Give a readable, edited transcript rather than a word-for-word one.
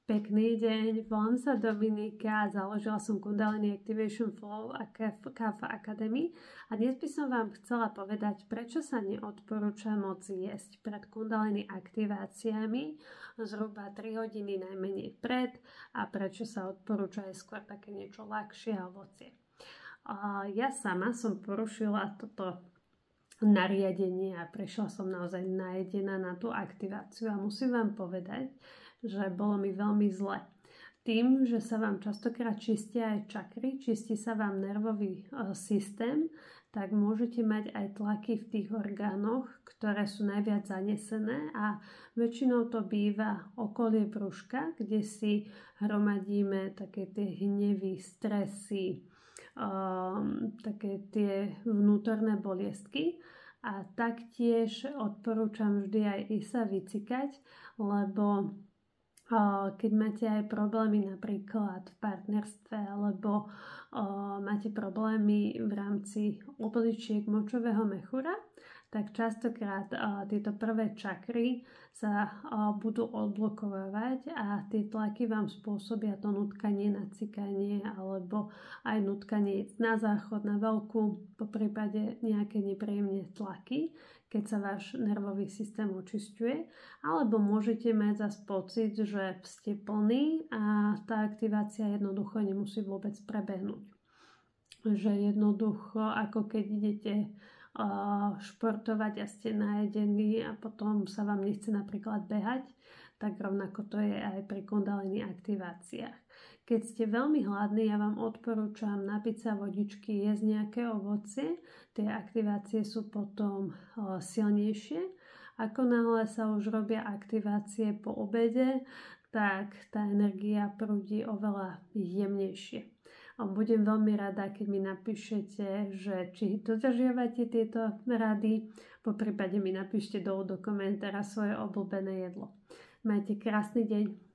Pekný deň, volám sa Dominika, založila som Kundalini Activation Flow a Kapha Academy a dnes by som vám chcela povedať, prečo sa neodporúča moc jesť pred Kundalini aktiváciami zhruba 3 hodiny najmenej pred a prečo sa odporúča aj skôr také niečo ľahšie a ovocie. Ja sama som porušila toto nariadenie a prešla som naozaj najedená na tú aktiváciu a musím vám povedať, že bolo mi veľmi zle. Tým, že sa vám častokrát čistia aj čakry, čistí sa vám nervový systém, tak môžete mať aj tlaky v tých orgánoch, ktoré sú najviac zanesené a väčšinou to býva okolie brúška, kde si hromadíme také tie hnevy, stresy, také tie vnútorné boliestky. A taktiež odporúčam vždy aj ísť sa vycikať, lebo keď máte aj problémy napríklad v partnerstve alebo máte problémy v rámci obličiek močového mechúra, tak častokrát tieto prvé čakry sa budú odblokovať a tie tlaky vám spôsobia to nutkanie na cikanie alebo aj nutkanie na záchod, na veľkú, po prípade nejaké nepríjemné tlaky, keď sa váš nervový systém očisťuje, alebo môžete mať zase pocit, že ste plní a tá aktivácia jednoducho nemusí vôbec prebehnúť. Že jednoducho, ako keď idete športovať a ste najedení a potom sa vám nechce napríklad behať, tak rovnako to je aj pri Kundalini aktiváciách. Keď ste veľmi hladní, ja vám odporúčam napiť sa vodičky, jesť nejaké ovocie. Tie aktivácie sú potom silnejšie. Ako náhle sa už robia aktivácie po obede, tak tá energia prúdi oveľa jemnejšie. Budem veľmi rada, keď mi napíšete, že či dodržiavate tieto rady, po prípade mi napíšte dolu do komentára svoje obľúbené jedlo. Majte krásny deň.